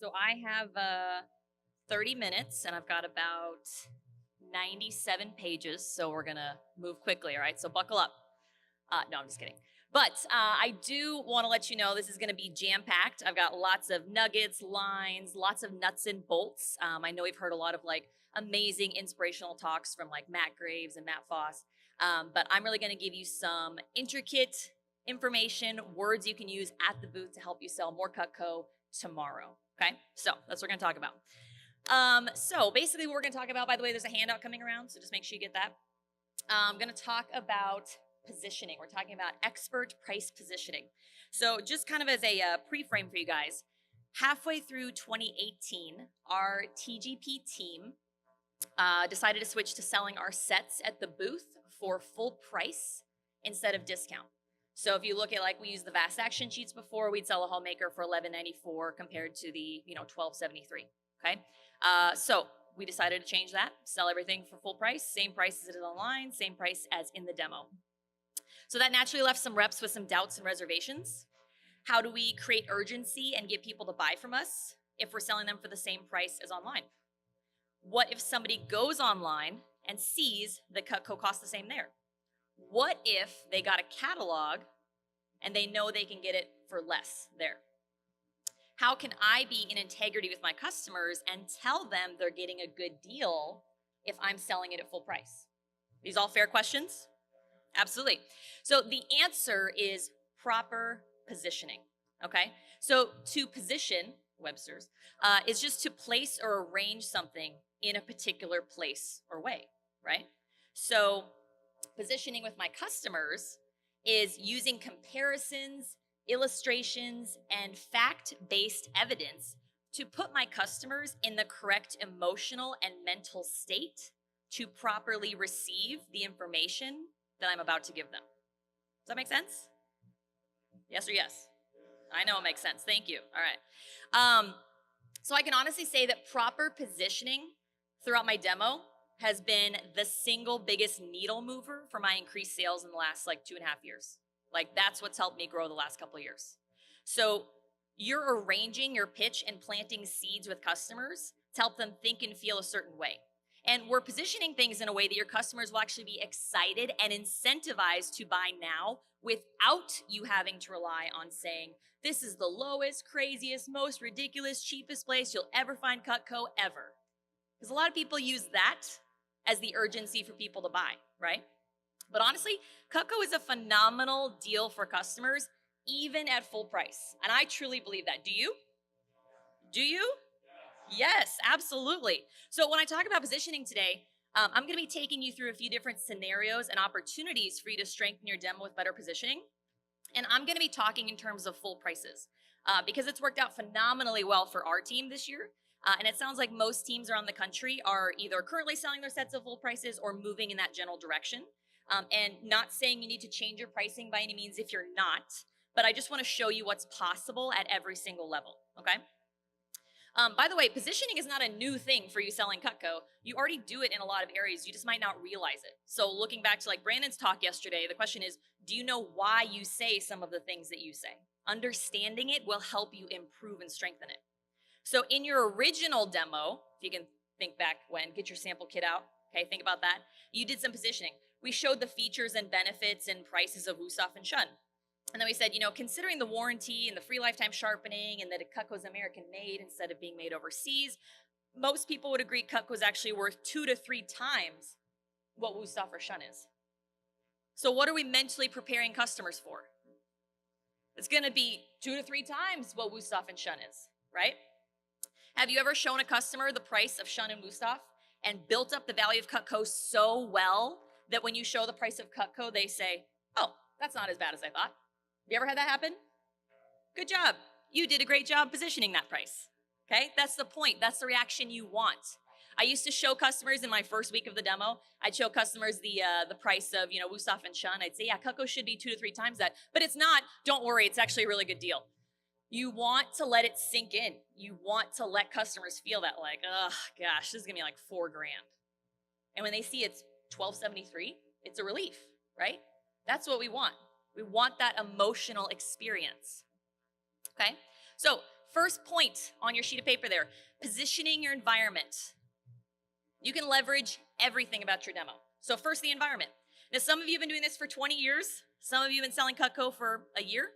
So I have 30 minutes and I've got about 97 pages. So we're going to move quickly. All right. So buckle up. No, I'm just kidding. But I do want to let you know this is going to be jam-packed. I've got lots of nuggets, lines, lots of nuts and bolts. I know we've heard a lot of like amazing inspirational talks from like Matt Graves and Matt Foss. But I'm really going to give you some intricate information, words you can use at the booth to help you sell more Cutco tomorrow. Okay, so that's what we're going to talk about. So basically what we're going to talk about, by the way, there's a handout coming around, so just make sure you get that. I'm going to talk about positioning. We're talking about expert price positioning. So just kind of as a pre-frame for you guys, halfway through 2018, our TGP team decided to switch to selling our sets at the booth for full price instead of discount. So if you look at, like, we used the Vast Action sheets before, we'd sell a homemaker for $11.94 compared to the $12.73. Okay, so we decided to change that, sell everything for full price, same price as it is online, same price as in the demo. So that naturally left some reps with some doubts and reservations. How do we create urgency and get people to buy from us if we're selling them for the same price as online? What if somebody goes online and sees the Cutco costs the same there? What if they got a catalog and they know they can get it for less there? How can I be in integrity with my customers and tell them they're getting a good deal if I'm selling it at full price? These all fair questions? Absolutely. So the answer is proper positioning, okay? So to position, Webster's, is just to place or arrange something in a particular place or way, right? So positioning with my customers is using comparisons, illustrations, and fact-based evidence to put my customers in the correct emotional and mental state to properly receive the information that I'm about to give them. Does that make sense? Yes or yes? I know it makes sense. Thank you. All right. So I can honestly say that proper positioning throughout my demo has been the single biggest needle mover for my increased sales in the last like 2.5 years. Like, that's what's helped me grow the last couple of years. So you're arranging your pitch and planting seeds with customers to help them think and feel a certain way. And we're positioning things in a way that your customers will actually be excited and incentivized to buy now without you having to rely on saying, this is the lowest, craziest, most ridiculous, cheapest place you'll ever find Cutco ever. Because a lot of people use that as the urgency for people to buy, right? But honestly, Cutco is a phenomenal deal for customers, even at full price. And I truly believe that. Do you? Do you? Yes, absolutely. So when I talk about positioning today, I'm going to be taking you through a few different scenarios and opportunities for you to strengthen your demo with better positioning. And I'm going to be talking in terms of full prices because it's worked out phenomenally well for our team this year. And it sounds like most teams around the country are either currently selling their sets at full prices or moving in that general direction. And not saying you need to change your pricing by any means if you're not, but I just want to show you what's possible at every single level, okay? By the way, positioning is not a new thing for you selling Cutco. You already do it in a lot of areas. You just might not realize it. So looking back to like Brandon's talk yesterday, the question is, do you know why you say some of the things that you say? Understanding it will help you improve and strengthen it. So in your original demo, if you can think back when, get your sample kit out, okay, think about that. You did some positioning. We showed the features and benefits and prices of Wusthof and Shun. And then we said, considering the warranty and the free lifetime sharpening and that Cutco's American made instead of being made overseas, most people would agree Cutco's actually worth 2 to 3 times what Wusthof or Shun is. So what are we mentally preparing customers for? It's going to be 2 to 3 times what Wusthof and Shun is, right? Have you ever shown a customer the price of Shun and Wusthof and built up the value of Cutco so well that when you show the price of Cutco, they say, oh, that's not as bad as I thought? Have you ever had that happen? Good job. You did a great job positioning that price. Okay, that's the point. That's the reaction you want. I used to show customers in my first week of the demo, I'd show customers the price of, Wusthof and Shun. I'd say, yeah, Cutco should be 2 to 3 times that, but it's not. Don't worry, it's actually a really good deal. You want to let it sink in. You want to let customers feel that like, oh gosh, this is gonna be like $4,000. And when they see it's $12.73, it's a relief, right? That's what we want. We want that emotional experience. Okay? So first point on your sheet of paper there, positioning your environment. You can leverage everything about your demo. So first, the environment. Now, some of you have been doing this for 20 years. Some of you have been selling Cutco for a year.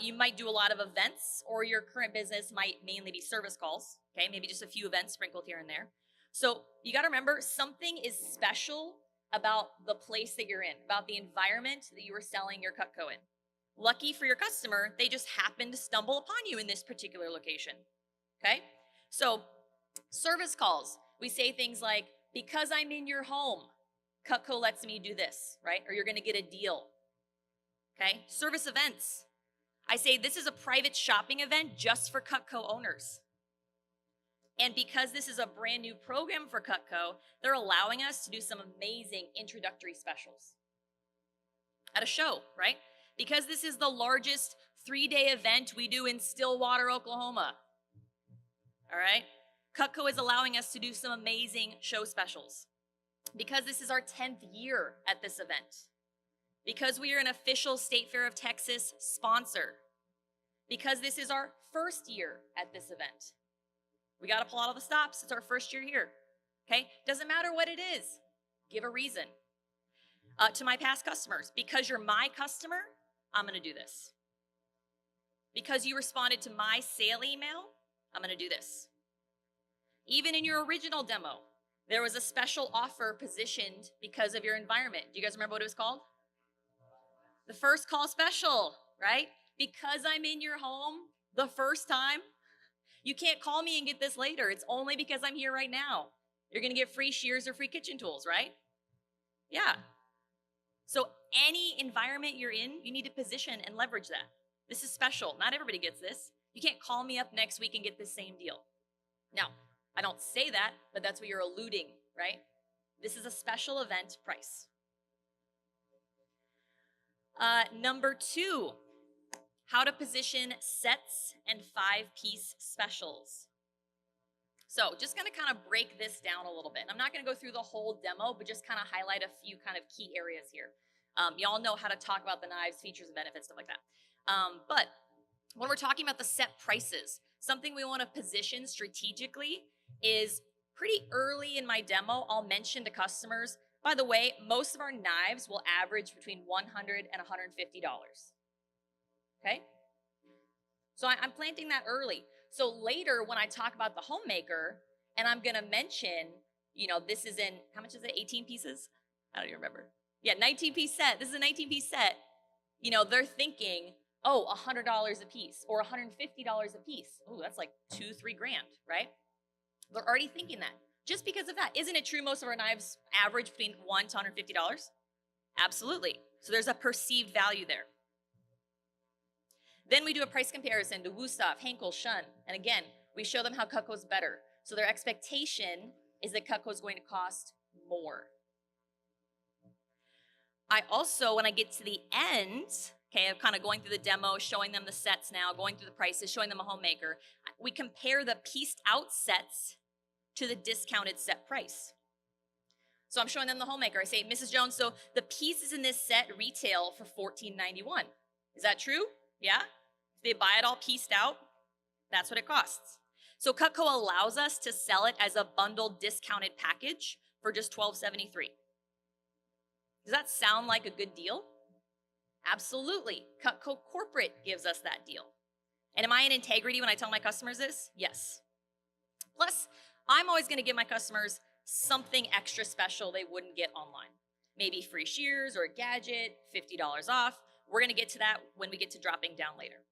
You might do a lot of events, or your current business might mainly be service calls, okay? Maybe just a few events sprinkled here and there. So you gotta remember, something is special about the place that you're in, about the environment that you are selling your Cutco in. Lucky for your customer, they just happen to stumble upon you in this particular location, okay? So service calls, we say things like, because I'm in your home, Cutco lets me do this, right? Or you're gonna get a deal, okay? Service events, I say this is a private shopping event just for Cutco owners. And because this is a brand new program for Cutco, they're allowing us to do some amazing introductory specials at a show, right? Because this is the largest 3-day event we do in Stillwater, Oklahoma. All right? Cutco is allowing us to do some amazing show specials. Because this is our 10th year at this event. Because we are an official State Fair of Texas sponsor. Because this is our first year at this event. We got to pull out all the stops. It's our first year here. Okay? Doesn't matter what it is. Give a reason. To my past customers, because you're my customer, I'm going to do this. Because you responded to my sale email, I'm going to do this. Even in your original demo, there was a special offer positioned because of your environment. Do you guys remember what it was called? The first call special, right? Because I'm in your home the first time, you can't call me and get this later. It's only because I'm here right now. You're going to get free shears or free kitchen tools, right? Yeah. So any environment you're in, you need to position and leverage that. This is special. Not everybody gets this. You can't call me up next week and get the same deal. Now, I don't say that, but that's what you're alluding, right? This is a special event price. Number 2, how to position sets and 5-piece specials. So just gonna kind of break this down a little bit. I'm not gonna go through the whole demo, but just kind of highlight a few kind of key areas here. Y'all know how to talk about the knives, features, and benefits, stuff like that. But when we're talking about the set prices, something we want to position strategically is pretty early in my demo, I'll mention to customers, by the way, most of our knives will average between $100 and $150. Okay? So I'm planting that early. So later when I talk about the homemaker, and I'm gonna mention, this is in, how much is it, 18 pieces? I don't even remember. Yeah, 19-piece set. This is a 19-piece set. They're thinking, oh, $100 a piece or $150 a piece. Oh, that's like $2-3 grand, right? They're already thinking that. Just because of that. Isn't it true most of our knives average between $100 to $150? Absolutely. So there's a perceived value there. Then we do a price comparison to Wusthof, Henkel, Shun. And again, we show them how Cutco's better. So their expectation is that Cutco's going to cost more. I also, when I get to the end, okay, I'm kind of going through the demo, showing them the sets now, going through the prices, showing them a homemaker, we compare the pieced out sets to the discounted set price. So I'm showing them the homemaker. I say, Mrs. Jones, so the pieces in this set retail for $14.91. Is that true? Yeah? If they buy it all pieced out, that's what it costs. So Cutco allows us to sell it as a bundled discounted package for just $12.73. Does that sound like a good deal? Absolutely. Cutco Corporate gives us that deal. And am I in integrity when I tell my customers this? Yes. Plus, I'm always going to give my customers something extra special they wouldn't get online. Maybe free shears or a gadget, $50 off. We're going to get to that when we get to dropping down later.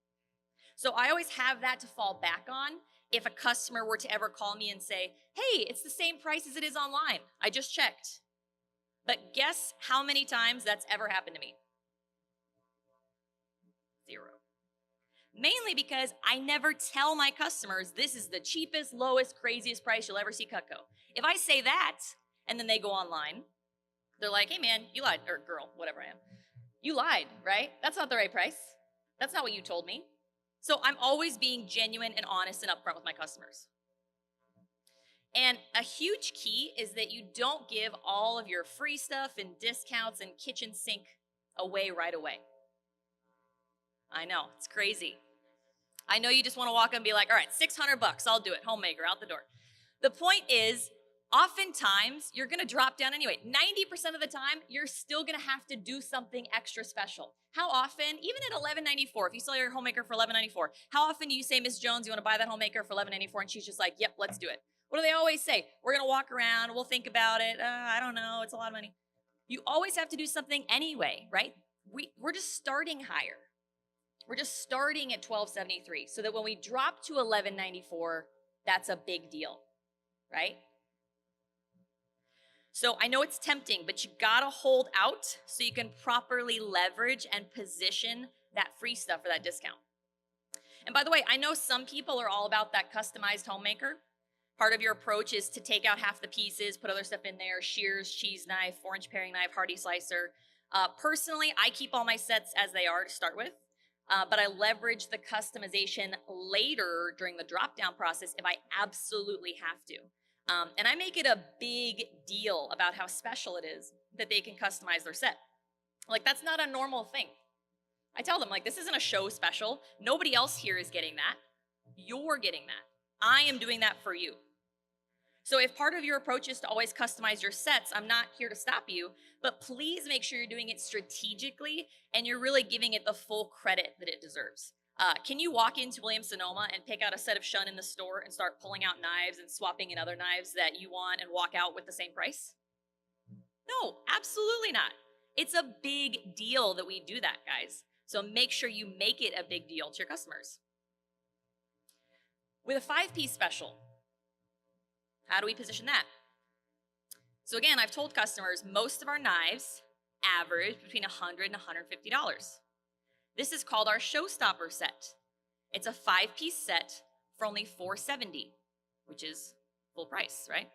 So I always have that to fall back on if a customer were to ever call me and say, hey, it's the same price as it is online. I just checked. But guess how many times that's ever happened to me? 0. Mainly because I never tell my customers this is the cheapest, lowest, craziest price you'll ever see Cutco. If I say that, and then they go online, they're like, hey man, you lied, or girl, whatever I am. You lied, right? That's not the right price. That's not what you told me. So I'm always being genuine and honest and upfront with my customers. And a huge key is that you don't give all of your free stuff and discounts and kitchen sink away right away. I know, it's crazy. I know you just want to walk up and be like, all right, $600, I'll do it, homemaker, out the door. The point is, oftentimes, you're gonna drop down anyway. 90% of the time, you're still gonna have to do something extra special. How often, even at $11.94, if you sell your homemaker for $11.94, how often do you say, Miss Jones, you wanna buy that homemaker for $11.94? And she's just like, yep, let's do it. What do they always say? We're gonna walk around, we'll think about it, I don't know, it's a lot of money. You always have to do something anyway, right? We're just starting higher. We're just starting at $12.73, so that when we drop to $11.94, that's a big deal, right? So I know it's tempting, but you gotta hold out so you can properly leverage and position that free stuff for that discount. And by the way, I know some people are all about that customized homemaker. Part of your approach is to take out half the pieces, put other stuff in there, shears, cheese knife, 4-inch paring knife, hardy slicer. Personally, I keep all my sets as they are to start with, but I leverage the customization later during the drop-down process if I absolutely have to. And I make it a big deal about how special it is that they can customize their set. Like, that's not a normal thing. I tell them, like, this isn't a show special. Nobody else here is getting that. You're getting that. I am doing that for you. So if part of your approach is to always customize your sets, I'm not here to stop you, but please make sure you're doing it strategically and you're really giving it the full credit that it deserves. Can you walk into Williams-Sonoma and pick out a set of shun in the store and start pulling out knives and swapping in other knives that you want and walk out with the same price? No, absolutely not. It's a big deal that we do that, guys. So make sure you make it a big deal to your customers. With a 5-piece special, how do we position that? So again, I've told customers most of our knives average between $100 and $150. This is called our showstopper set. It's a 5-piece set for only $470, which is full price, right?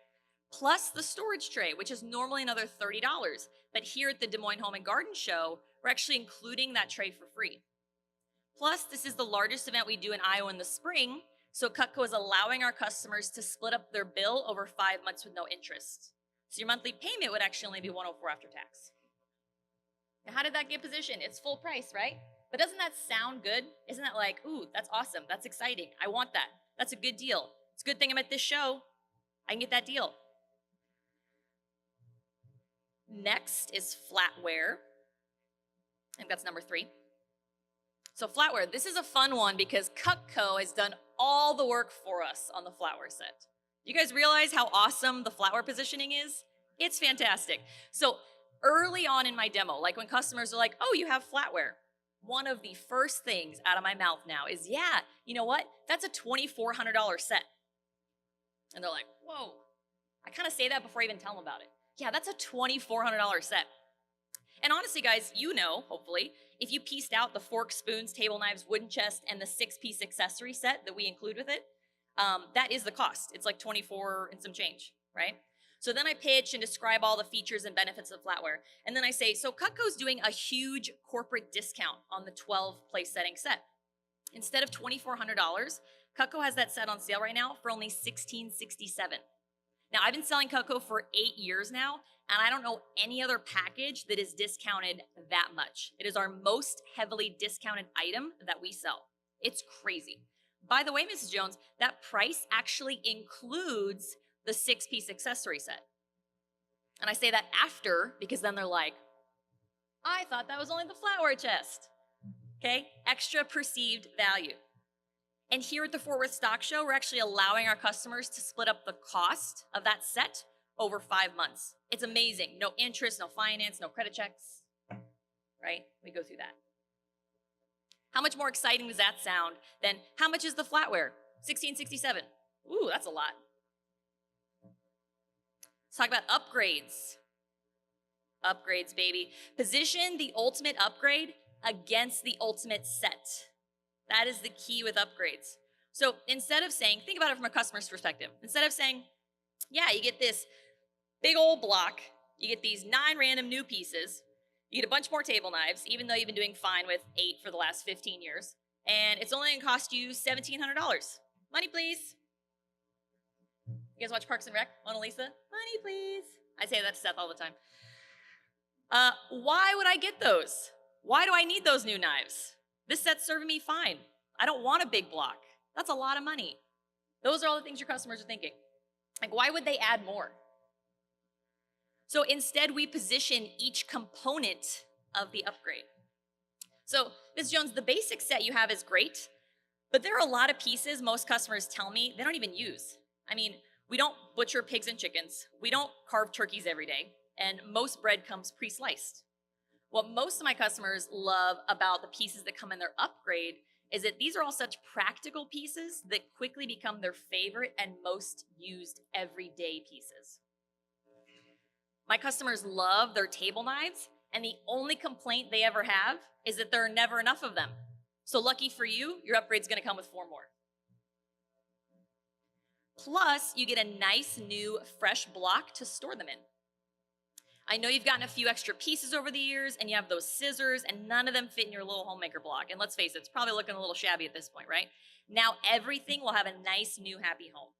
Plus the storage tray, which is normally another $30. But here at the Des Moines Home and Garden Show, we're actually including that tray for free. Plus, this is the largest event we do in Iowa in the spring, so Cutco is allowing our customers to split up their bill over 5 months with no interest. So your monthly payment would actually only be $104 after tax. Now, how did that get positioned? It's full price, right? But doesn't that sound good? Isn't that like, ooh, that's awesome, that's exciting, I want that, that's a good deal. It's a good thing I'm at this show, I can get that deal. Next is flatware, I think that's number 3. So flatware, this is a fun one because Cutco has done all the work for us on the flatware set. You guys realize how awesome the flatware positioning is? It's fantastic. So early on in my demo, like when customers are like, oh, you have flatware, one of the first things out of my mouth now is, yeah, you know what? That's a $2,400 set. And they're like, whoa. I kind of say that before I even tell them about it. Yeah, that's a $2,400 set. And honestly, guys, you know, hopefully, if you pieced out the forks, spoons, table knives, wooden chest, and the 6-piece accessory set that we include with it, that is the cost. It's like $24 and some change, right? So then I pitch and describe all the features and benefits of flatware. And then I say, so Cutco's doing a huge corporate discount on the 12-place setting set. Instead of $2,400, Cutco has that set on sale right now for only $1,667. Now, I've been selling Cutco for 8 years now, and I don't know any other package that is discounted that much. It is our most heavily discounted item that we sell. It's crazy. By the way, Mrs. Jones, that price actually includes the 6-piece accessory set. And I say that after, because then they're like, I thought that was only the flatware chest. Okay, extra perceived value. And here at the Fort Worth Stock Show, we're actually allowing our customers to split up the cost of that set over 5 months. It's amazing. No interest, no finance, no credit checks, right? We go through that. How much more exciting does that sound than how much is the flatware? $1,667. Ooh, that's a lot. Let's talk about upgrades. Upgrades, baby. Position the ultimate upgrade against the ultimate set. That is the key with upgrades. So instead of saying, think about it from a customer's perspective. Instead of saying, yeah, you get this big old block, you get these 9 random new pieces, you get a bunch more table knives, even though you've been doing fine with 8 for the last 15 years, and it's only gonna cost you $1,700. Money, please. You guys watch Parks and Rec? Mona Lisa? Money, please. I say that to Seth all the time. Why would I get those? Why do I need those new knives? This set's serving me fine. I don't want a big block. That's a lot of money. Those are all the things your customers are thinking. Like, why would they add more? So instead, we position each component of the upgrade. So, Ms. Jones, the basic set you have is great, but there are a lot of pieces most customers tell me they don't even use. I mean, we don't butcher pigs and chickens. We don't carve turkeys every day. And most bread comes pre-sliced. What most of my customers love about the pieces that come in their upgrade is that these are all such practical pieces that quickly become their favorite and most used everyday pieces. My customers love their table knives, and the only complaint they ever have is that there are never enough of them. So lucky for you, your upgrade's gonna come with 4 more. Plus, you get a nice new fresh block to store them in. I know you've gotten a few extra pieces over the years, and you have those scissors, and none of them fit in your little homemaker block. And let's face it, it's probably looking a little shabby at this point, right? Now everything will have a nice new happy home.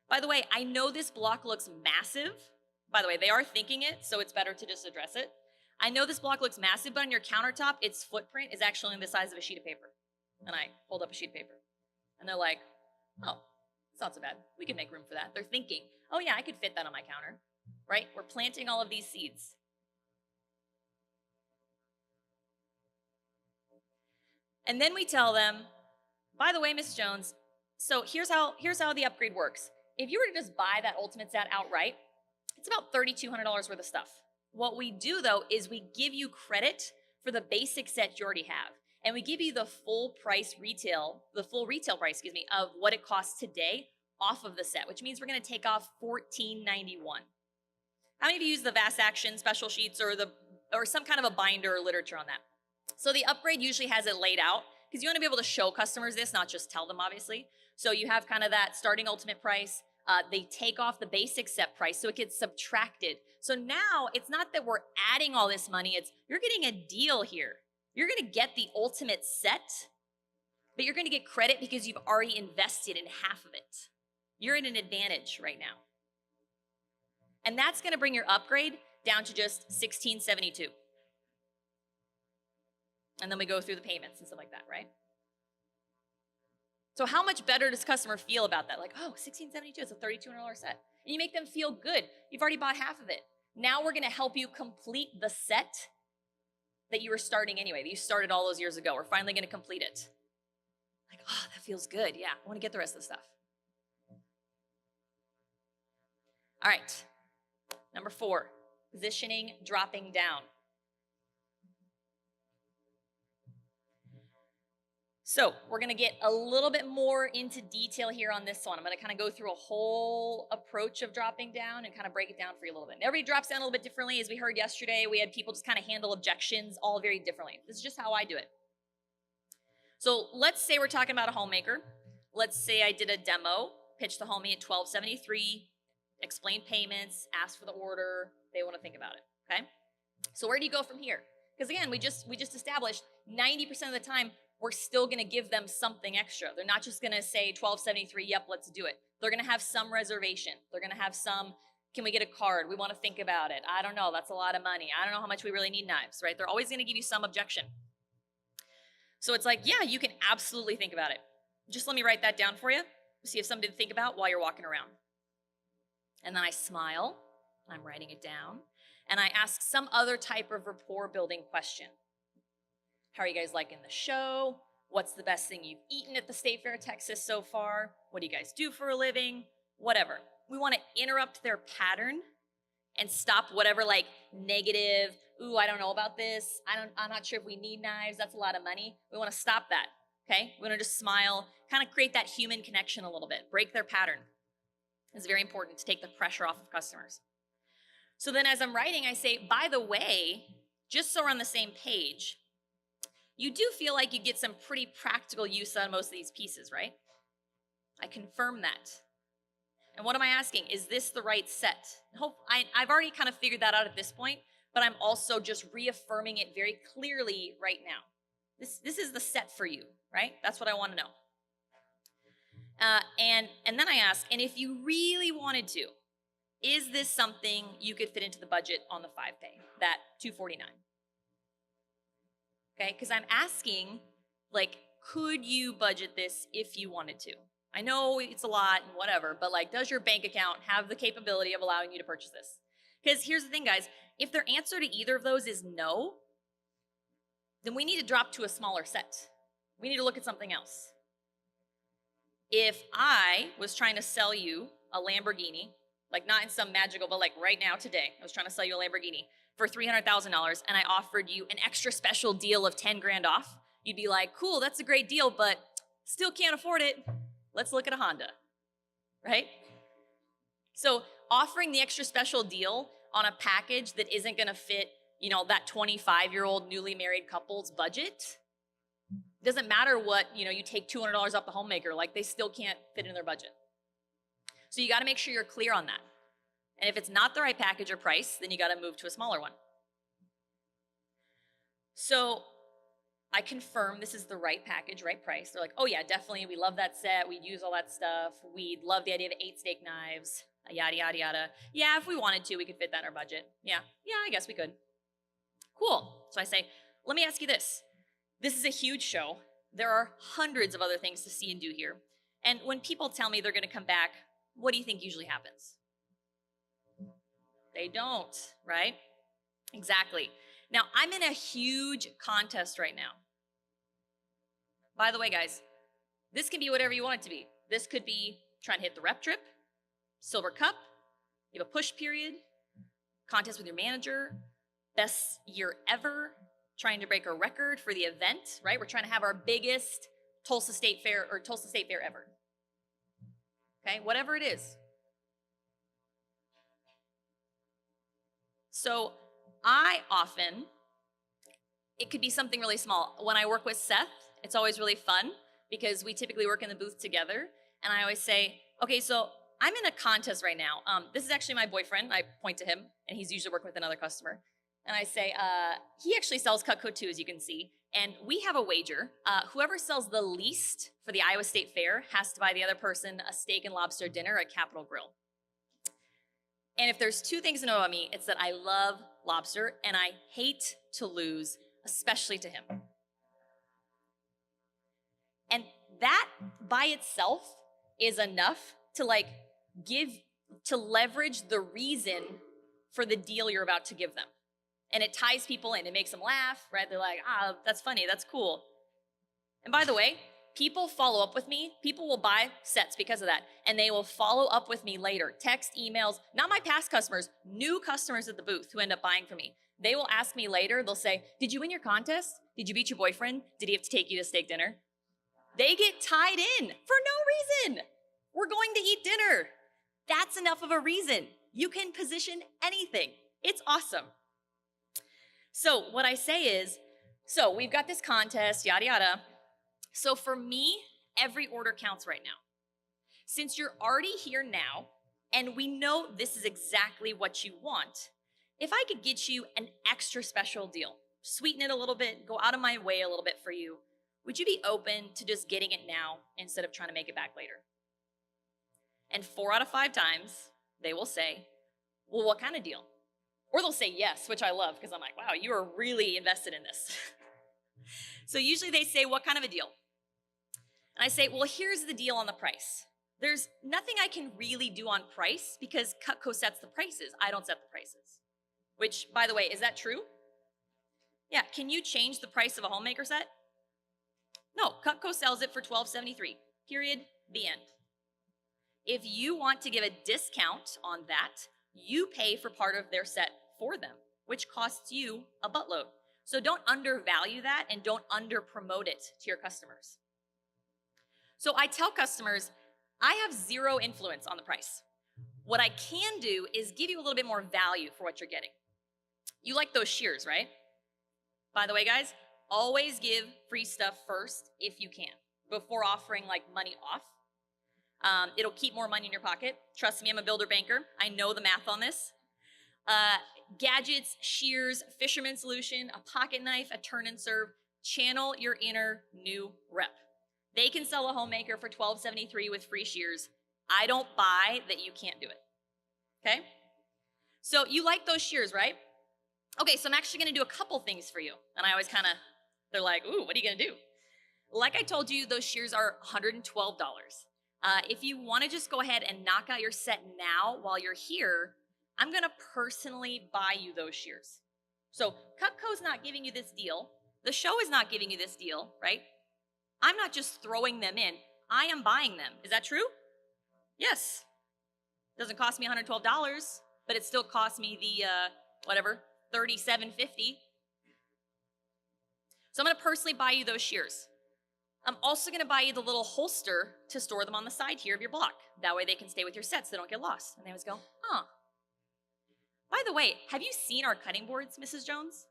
By the way, I know this block looks massive. By the way, they are thinking it, so it's better to just address it. I know this block looks massive, but on your countertop, its footprint is actually the size of a sheet of paper. And I hold up a sheet of paper. And they're like, oh, it's not so bad. We can make room for that. They're thinking, oh yeah, I could fit that on my counter, right? We're planting all of these seeds. And then we tell them, by the way, Miss Jones, so here's how the upgrade works. If you were to just buy that Ultimate set outright, it's about $3,200 worth of stuff. What we do though is we give you credit for the basic set you already have. And we give you the full retail price, of what it costs today off of the set, which means we're gonna take off $14.91. How many of you use the Vast Action special sheets or some kind of a binder or literature on that? So the upgrade usually has it laid out because you want to be able to show customers this, not just tell them, obviously. So you have kind of that starting Ultimate price. They take off the basic set price, so it gets subtracted. So now it's not that we're adding all this money, it's you're getting a deal here. You're gonna get the Ultimate set, but you're gonna get credit because you've already invested in half of it. You're in an advantage right now. And that's gonna bring your upgrade down to just $1,672. And then we go through the payments and stuff like that, right? So how much better does customer feel about that? Like, oh, $1,672, it's a $3,200 set. And you make them feel good. You've already bought half of it. Now we're gonna help you complete the set that you were starting anyway, that you started all those years ago. We're finally gonna complete it. Like, oh, that feels good. Yeah, I wanna get the rest of the stuff. All right, number 4, positioning, dropping down. So we're gonna get a little bit more into detail here on this one. I'm gonna kind of go through a whole approach of dropping down and kind of break it down for you a little bit. And everybody drops down a little bit differently. As we heard yesterday, we had people just kind of handle objections all very differently. This is just how I do it. So let's say we're talking about a homemaker. Let's say I did a demo, pitched the homie at $1,273, explained payments, asked for the order. They want to think about it, okay? So where do you go from here? Because again, we just established 90% of the time, we're still gonna give them something extra. They're not just gonna say $1,273, yep, let's do it. They're gonna have some reservation. They're gonna have some, can we get a card? We wanna think about it. I don't know, that's a lot of money. I don't know how much we really need knives, right? They're always gonna give you some objection. So it's like, yeah, you can absolutely think about it. Just let me write that down for you. See if something to think about while you're walking around. And then I smile, I'm writing it down, and I ask some other type of rapport building question. How are you guys liking the show? What's the best thing you've eaten at the State Fair of Texas so far? What do you guys do for a living? Whatever. We want to interrupt their pattern and stop whatever like negative, ooh, I don't know about this. I'm not sure if we need knives. That's a lot of money. We want to stop that, okay? We want to just smile, kind of create that human connection a little bit, break their pattern. It's very important to take the pressure off of customers. So then as I'm writing, I say, by the way, just so we're on the same page, you do feel like you get some pretty practical use out of most of these pieces, right? I confirm that. And what am I asking? Is this the right set? I've already kind of figured that out at this point, but I'm also just reaffirming it very clearly right now. This is the set for you, right? That's what I want to know. And then I ask, and if you really wanted to, is this something you could fit into the budget on the 5-pay, that $249? Okay, because I'm asking, like, could you budget this if you wanted to? I know it's a lot and whatever, but like, does your bank account have the capability of allowing you to purchase this? Because here's the thing, guys, if their answer to either of those is no, then we need to drop to a smaller set. We need to look at something else. If I was trying to sell you a Lamborghini, like not in some magical, but like right now, today, I was trying to sell you a Lamborghini for $300,000 and I offered you an extra special deal of 10 grand off, you'd be like, cool, that's a great deal, but still can't afford it. Let's look at a Honda, right? So offering the extra special deal on a package that isn't gonna fit, that 25-year-old newly married couple's budget, doesn't matter what, you take $200 off the homemaker, like they still can't fit in their budget. So you gotta make sure you're clear on that. And if it's not the right package or price, then you gotta move to a smaller one. So I confirm this is the right package, right price. They're like, oh yeah, definitely, we love that set, we'd use all that stuff, we'd love the idea of 8 steak knives, yada, yada, yada. Yeah, if we wanted to, we could fit that in our budget. Yeah, I guess we could. Cool. So I say, let me ask you this. This is a huge show. There are hundreds of other things to see and do here. And when people tell me they're gonna come back, what do you think usually happens? They don't, right? Exactly. Now, I'm in a huge contest right now. By the way, guys, this can be whatever you want it to be. This could be trying to hit the rep trip, silver cup, you have a push period, contest with your manager, best year ever, trying to break a record for the event, right? We're trying to have our biggest Tulsa State Fair ever. Okay, whatever it is. So it could be something really small. When I work with Seth, it's always really fun because we typically work in the booth together. And I always say, okay, so I'm in a contest right now. This is actually my boyfriend. I point to him and he's usually working with another customer. And I say, he actually sells Cutco too, as you can see. And we have a wager. Whoever sells the least for the Iowa State Fair has to buy the other person a steak and lobster dinner at Capitol Grill. And if there's two things to know about me, it's that I love lobster and I hate to lose, especially to him. And that by itself is enough to leverage the reason for the deal you're about to give them. And it ties people in, it makes them laugh, right? They're like, that's funny, that's cool. And by the way, people follow up with me. People will buy sets because of that. And they will follow up with me later. Text, emails, not my past customers, new customers at the booth who end up buying from me. They will ask me later, they'll say, did you win your contest? Did you beat your boyfriend? Did he have to take you to steak dinner? They get tied in for no reason. We're going to eat dinner. That's enough of a reason. You can position anything. It's awesome. So what I say is, so we've got this contest, yada, yada. So for me, every order counts right now. Since you're already here now, and we know this is exactly what you want, if I could get you an extra special deal, sweeten it a little bit, go out of my way a little bit for you, would you be open to just getting it now instead of trying to make it back later? And 4 out of 5 times, they will say, well, what kind of deal? Or they'll say yes, which I love, because I'm like, wow, you are really invested in this. So usually they say, what kind of a deal? And I say, well, here's the deal on the price. There's nothing I can really do on price because Cutco sets the prices. I don't set the prices. Which, by the way, is that true? Yeah, can you change the price of a homemaker set? No, Cutco sells it for $12.73, period, the end. If you want to give a discount on that, you pay for part of their set for them, which costs you a buttload. So don't undervalue that and don't under-promote it to your customers. So I tell customers, I have zero influence on the price. What I can do is give you a little bit more value for what you're getting. You like those shears, right? By the way, guys, always give free stuff first if you can, before offering like money off. It'll keep more money in your pocket. Trust me, I'm a builder banker. I know the math on this. Gadgets, shears, fisherman solution, a pocket knife, a turn and serve, channel your inner new rep. They can sell a homemaker for $12.73 with free shears. I don't buy that you can't do it, okay? So you like those shears, right? Okay, so I'm actually gonna do a couple things for you. And I always they're like, ooh, what are you gonna do? Like I told you, those shears are $112. If you want to just go ahead and knock out your set now while you're here, I'm going to personally buy you those shears. So Cutco's not giving you this deal. The show is not giving you this deal, right? I'm not just throwing them in. I am buying them. Is that true? Yes. Doesn't cost me $112, but it still costs me the, whatever, $37.50. So I'm going to personally buy you those shears. I'm also going to buy you the little holster to store them on the side here of your block. That way they can stay with your sets. They don't get lost. And they always go, huh. By the way, have you seen our cutting boards, Mrs. Jones?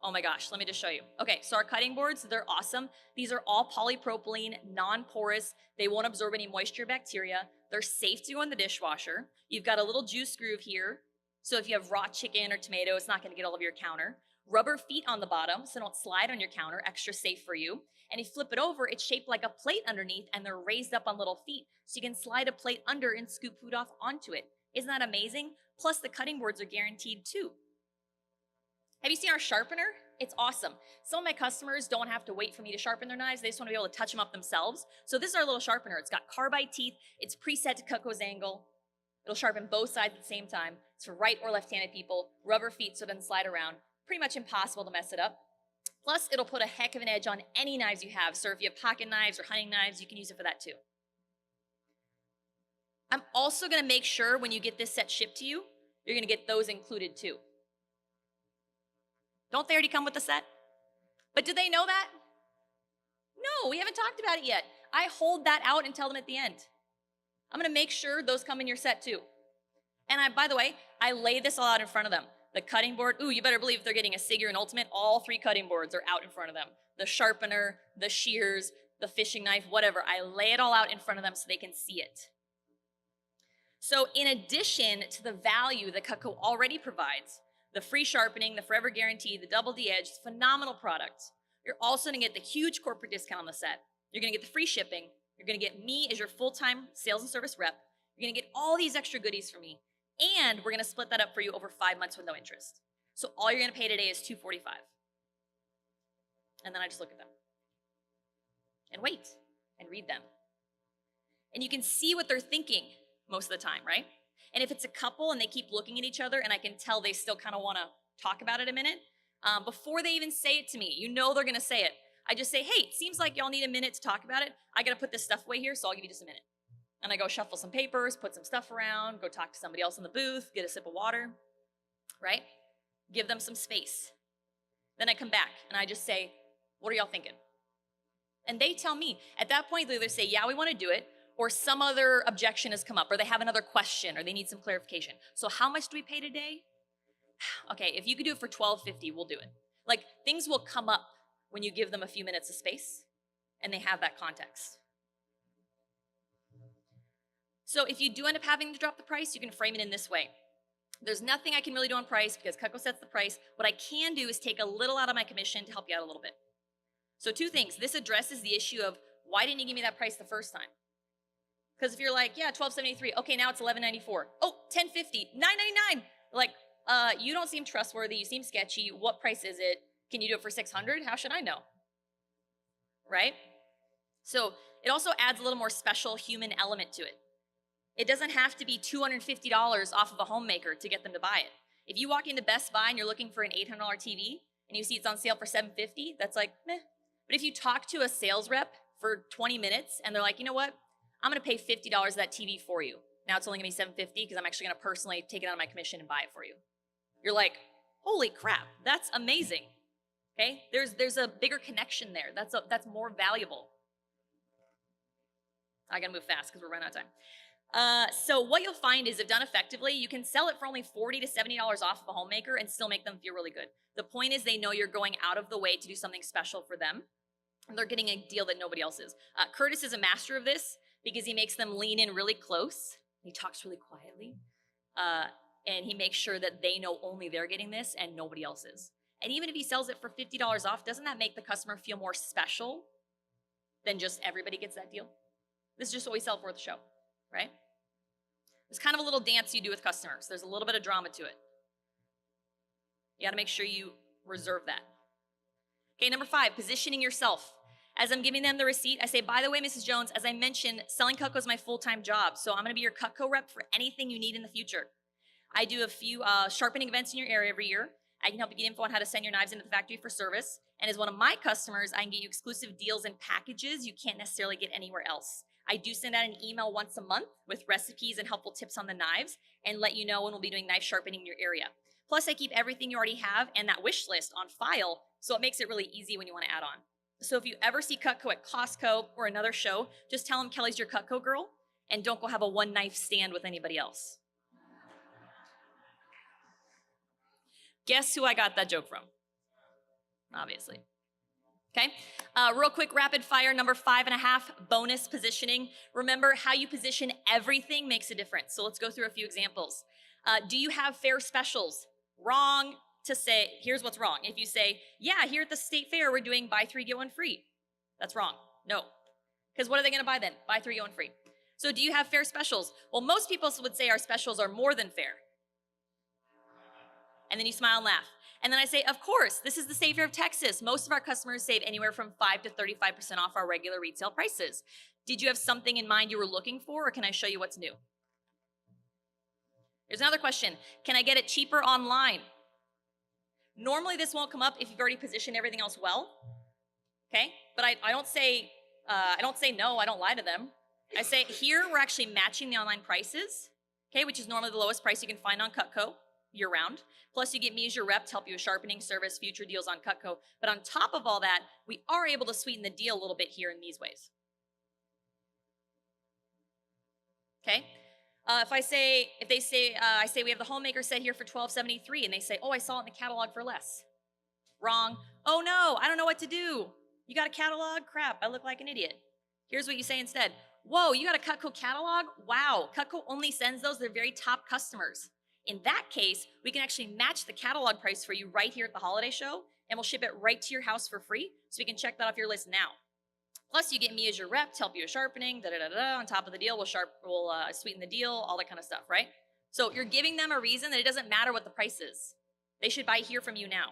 Oh my gosh, let me just show you. Okay, so our cutting boards, they're awesome. These are all polypropylene, non-porous. They won't absorb any moisture or bacteria. They're safe to go in the dishwasher. You've got a little juice groove here. So if you have raw chicken or tomato, it's not going to get all over your counter. Rubber feet on the bottom, so don't slide on your counter, extra safe for you. And if you flip it over, it's shaped like a plate underneath, and they're raised up on little feet. So you can slide a plate under and scoop food off onto it. Isn't that amazing? Plus, the cutting boards are guaranteed too. Have you seen our sharpener? It's awesome. Some of my customers don't have to wait for me to sharpen their knives. They just want to be able to touch them up themselves. So this is our little sharpener. It's got carbide teeth. It's preset to Cutco's angle. It'll sharpen both sides at the same time. It's for right or left-handed people. Rubber feet so it doesn't slide around. Pretty much impossible to mess it up. Plus, it'll put a heck of an edge on any knives you have. So if you have pocket knives or hunting knives, you can use it for that too. I'm also going to make sure when you get this set shipped to you, you're going to get those included too. Don't they already come with the set? But do they know that? No, we haven't talked about it yet. I hold that out and tell them at the end. I'm going to make sure those come in your set too. And by the way, I lay this all out in front of them. The cutting board, ooh, you better believe if they're getting a Sigurd and Ultimate, all 3 cutting boards are out in front of them. The sharpener, the shears, the fishing knife, whatever. I lay it all out in front of them so they can see it. So in addition to the value that Cutco already provides, the free sharpening, the forever guarantee, the double D-edge, phenomenal product. You're also going to get the huge corporate discount on the set. You're going to get the free shipping. You're going to get me as your full-time sales and service rep. You're going to get all these extra goodies from me. And we're going to split that up for you over 5 months with no interest. So all you're going to pay today is $245. And then I just look at them and wait and read them. And you can see what they're thinking most of the time, right? And if it's a couple and they keep looking at each other and I can tell they still kind of want to talk about it a minute, before they even say it to me, you know they're going to say it. I just say, hey, it seems like y'all need a minute to talk about it. I got to put this stuff away here, so I'll give you just a minute. And I go shuffle some papers, put some stuff around, go talk to somebody else in the booth, get a sip of water, right? Give them some space. Then I come back and I just say, what are y'all thinking? And they tell me. At that point, they either say, yeah, we want to do it, or some other objection has come up, or they have another question, or they need some clarification. So how much do we pay today? Okay, if you could do it for $12.50, we'll do it. Like, things will come up when you give them a few minutes of space, and they have that context. So if you do end up having to drop the price, you can frame it in this way. There's nothing I can really do on price because Cutco sets the price. What I can do is take a little out of my commission to help you out a little bit. So 2 things. This addresses the issue of, why didn't you give me that price the first time? Because if you're like, yeah, $12.73, okay, now it's $11.94. Oh, $10.50, $9.99. Like, you don't seem trustworthy, you seem sketchy. What price is it? Can you do it for $600? How should I know? Right? So it also adds a little more special human element to it. It doesn't have to be $250 off of a homemaker to get them to buy it. If you walk into Best Buy and you're looking for an $800 TV and you see it's on sale for $750, that's like, meh. But if you talk to a sales rep for 20 minutes and they're like, you know what? I'm going to pay $50 of that TV for you. Now it's only going to be $750 because I'm actually going to personally take it out of my commission and buy it for you. You're like, holy crap, that's amazing. Okay? There's a bigger connection there. That's more valuable. I got to move fast because we're running out of time. So what you'll find is, if done effectively, you can sell it for only $40 to $70 off of a homemaker and still make them feel really good. The point is, they know you're going out of the way to do something special for them, and they're getting a deal that nobody else is. Curtis is a master of this because he makes them lean in really close. He talks really quietly, and he makes sure that they know only they're getting this and nobody else is. And even if he sells it for $50 off, doesn't that make the customer feel more special than just everybody gets that deal? This is just what we sell for at the show, right? There's kind of a little dance you do with customers. There's a little bit of drama to it. You got to make sure you reserve that. Okay, number 5, positioning yourself. As I'm giving them the receipt, I say, by the way, Mrs. Jones, as I mentioned, selling Cutco is my full-time job, so I'm gonna be your Cutco rep for anything you need in the future. I do a few sharpening events in your area every year. I can help you get info on how to send your knives into the factory for service. And as one of my customers, I can get you exclusive deals and packages you can't necessarily get anywhere else. I do send out an email once a month with recipes and helpful tips on the knives and let you know when we'll be doing knife sharpening in your area. Plus, I keep everything you already have and that wish list on file, so it makes it really easy when you want to add on. So if you ever see Cutco at Costco or another show, just tell them Kelly's your Cutco girl and don't go have a one knife stand with anybody else. Guess who I got that joke from? Obviously. Okay, real quick, rapid fire, number 5.5, bonus positioning. Remember, how you position everything makes a difference. So let's go through a few examples. Do you have fair specials? Wrong to say, here's what's wrong. If you say, yeah, here at the state fair, we're doing buy 3, get 1 free. That's wrong, no. Because what are they gonna buy then? Buy 3, get 1 free. So do you have fair specials? Well, most people would say our specials are more than fair. And then you smile and laugh. And then I say, of course, this is the State Fair of Texas. Most of our customers save anywhere from 5 to 35% off our regular retail prices. Did you have something in mind you were looking for, or can I show you what's new? Here's another question. Can I get it cheaper online? Normally this won't come up if you've already positioned everything else well. Okay, but I don't say no, I don't lie to them. I say, here we're actually matching the online prices, okay, which is normally the lowest price you can find on Cutco year-round. Plus, you get me as your rep to help you with sharpening service, future deals on Cutco. But on top of all that, we are able to sweeten the deal a little bit here in these ways. Okay? I say we have the homemaker set here for $12.73, and they say, oh, I saw it in the catalog for less. Wrong. Oh no, I don't know what to do. You got a catalog? Crap, I look like an idiot. Here's what you say instead. Whoa, you got a Cutco catalog? Wow, Cutco only sends those to their very top customers. In that case, we can actually match the catalog price for you right here at the holiday show, and we'll ship it right to your house for free, so we can check that off your list now. Plus, you get me as your rep to help you with sharpening, on top of the deal, we'll sweeten the deal, all that kind of stuff, right? So you're giving them a reason that it doesn't matter what the price is. They should buy here from you now.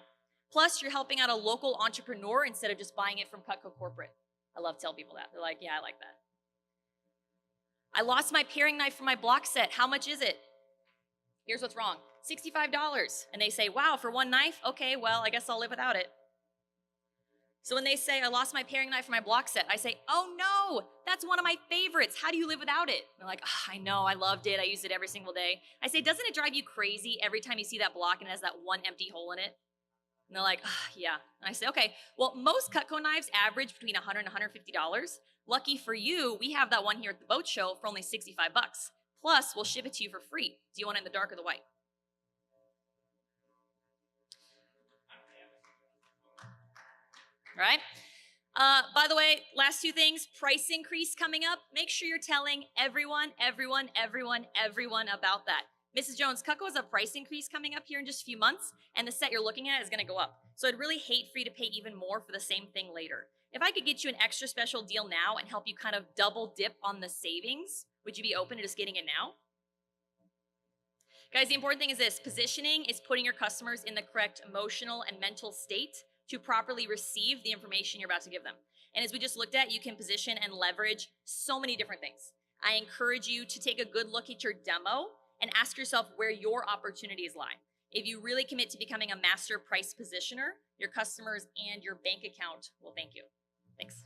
Plus, you're helping out a local entrepreneur instead of just buying it from Cutco corporate. I love to tell people that. They're like, yeah, I like that. I lost my paring knife for my block set. How much is it? Here's what's wrong. $65. And they say, wow, for one knife? Okay, well, I guess I'll live without it. So when they say, I lost my paring knife for my block set, I say, oh no, that's one of my favorites. How do you live without it? And they're like, oh, I know, I loved it. I used it every single day. I say, doesn't it drive you crazy every time you see that block and it has that one empty hole in it? And they're like, oh, yeah. And I say, okay, well, most Cutco knives average between $100 and $150. Lucky for you, we have that one here at the boat show for only 65 bucks. Plus, we'll ship it to you for free. Do you want it in the dark or the white? All right. By the way, last two things, price increase coming up. Make sure you're telling everyone about that. Mrs. Jones, Cutco has a price increase coming up here in just a few months, and the set you're looking at is going to go up. So I'd really hate for you to pay even more for the same thing later. If I could get you an extra special deal now and help you kind of double dip on the savings, would you be open to just getting it now? Guys, the important thing is this. Positioning is putting your customers in the correct emotional and mental state to properly receive the information you're about to give them. And as we just looked at, you can position and leverage so many different things. I encourage you to take a good look at your demo and ask yourself where your opportunities lie. If you really commit to becoming a master price positioner, your customers and your bank account will thank you. Thanks.